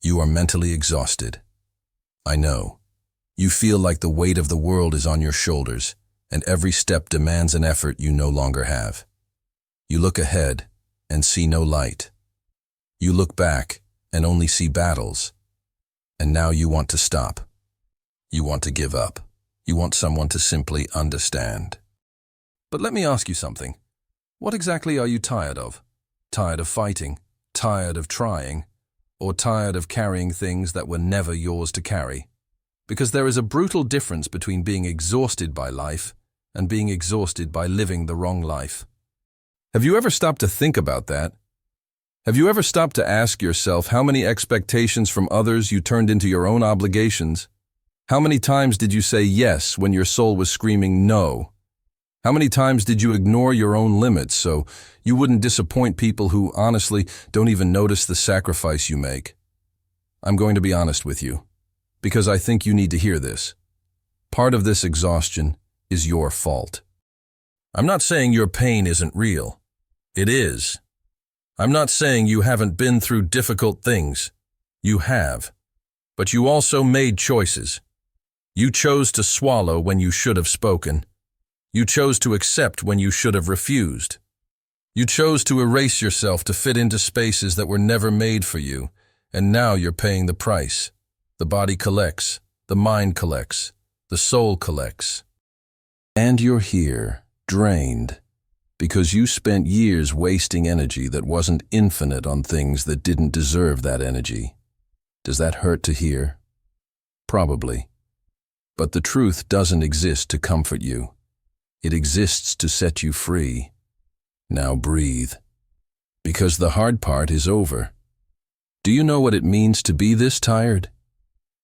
You are mentally exhausted. I know. You feel like the weight of the world is on your shoulders, and every step demands an effort you no longer have. You look ahead and see no light. You look back and only see battles. And now you want to stop. You want to give up. You want someone to simply understand. But let me ask you something. What exactly are you tired of? Tired of fighting? Tired of trying? Or tired of carrying things that were never yours to carry? Because there is a brutal difference between being exhausted by life and being exhausted by living the wrong life. Have you ever stopped to think about that? Have you ever stopped to ask yourself how many expectations from others you turned into your own obligations? How many times did you say yes when your soul was screaming no? How many times did you ignore your own limits so you wouldn't disappoint people who honestly don't even notice the sacrifice you make? I'm going to be honest with you, because I think you need to hear this. Part of this exhaustion is your fault. I'm not saying your pain isn't real. It is. I'm not saying you haven't been through difficult things. You have. But you also made choices. You chose to swallow when you should have spoken. You chose to accept when you should have refused. You chose to erase yourself to fit into spaces that were never made for you, and now you're paying the price. The body collects, the mind collects, the soul collects. And you're here, drained, because you spent years wasting energy that wasn't infinite on things that didn't deserve that energy. Does that hurt to hear? Probably. But the truth doesn't exist to comfort you. It exists to set you free. Now breathe. Because the hard part is over. Do you know what it means to be this tired?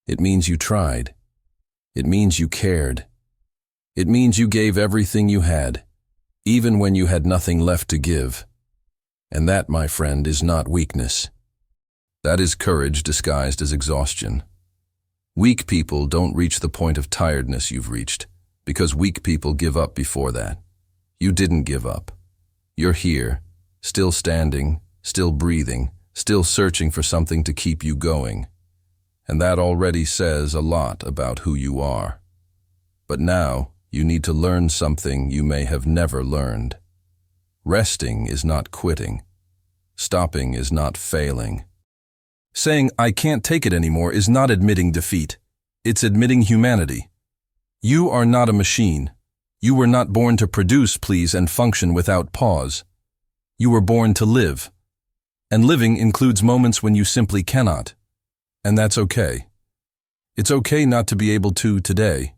It means you tried. It means you cared. It means you gave everything you had, even when you had nothing left to give. And that, my friend, is not weakness. That is courage disguised as exhaustion. Weak people don't reach the point of tiredness you've reached, because weak people give up before that. You didn't give up. You're here, still standing, still breathing, still searching for something to keep you going. And that already says a lot about who you are. But now, you need to learn something you may have never learned. Resting is not quitting. Stopping is not failing. Saying, "I can't take it anymore," is not admitting defeat. It's admitting humanity. You are not a machine. You were not born to produce, please, and function without pause. You were born to live. And living includes moments when you simply cannot. And that's okay. It's okay not to be able to today.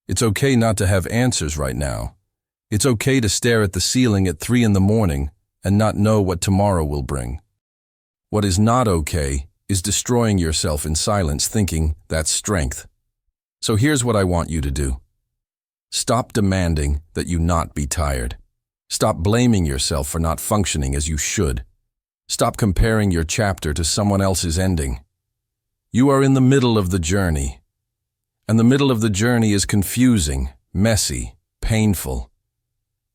It's okay not to have answers right now. It's okay to stare at the ceiling at 3 a.m. and not know what tomorrow will bring. What is not okay is destroying yourself in silence, thinking that's strength. So here's what I want you to do. Stop demanding that you not be tired. Stop blaming yourself for not functioning as you should. Stop comparing your chapter to someone else's ending. You are in the middle of the journey. And the middle of the journey is confusing, messy, painful.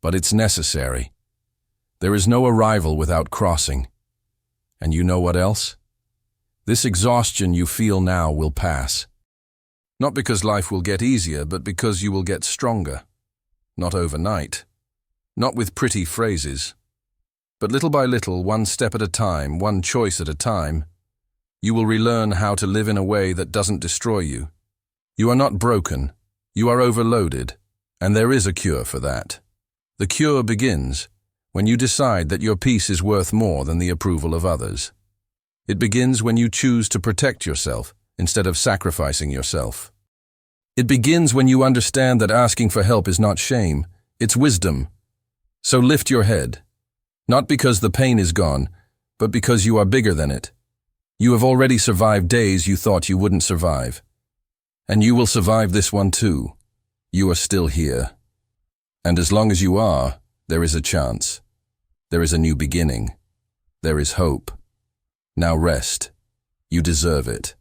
But it's necessary. There is no arrival without crossing. And you know what else? This exhaustion you feel now will pass. Not because life will get easier, but because you will get stronger. Not overnight. Not with pretty phrases. But little by little, one step at a time, one choice at a time, you will relearn how to live in a way that doesn't destroy you. You are not broken. You are overloaded. And there is a cure for that. The cure begins when you decide that your peace is worth more than the approval of others. It begins when you choose to protect yourself instead of sacrificing yourself. It begins when you understand that asking for help is not shame, it's wisdom. So lift your head, not because the pain is gone, but because you are bigger than it. You have already survived days you thought you wouldn't survive. And you will survive this one too. You are still here. And as long as you are, there is a chance. There is a new beginning. There is hope. Now rest. You deserve it.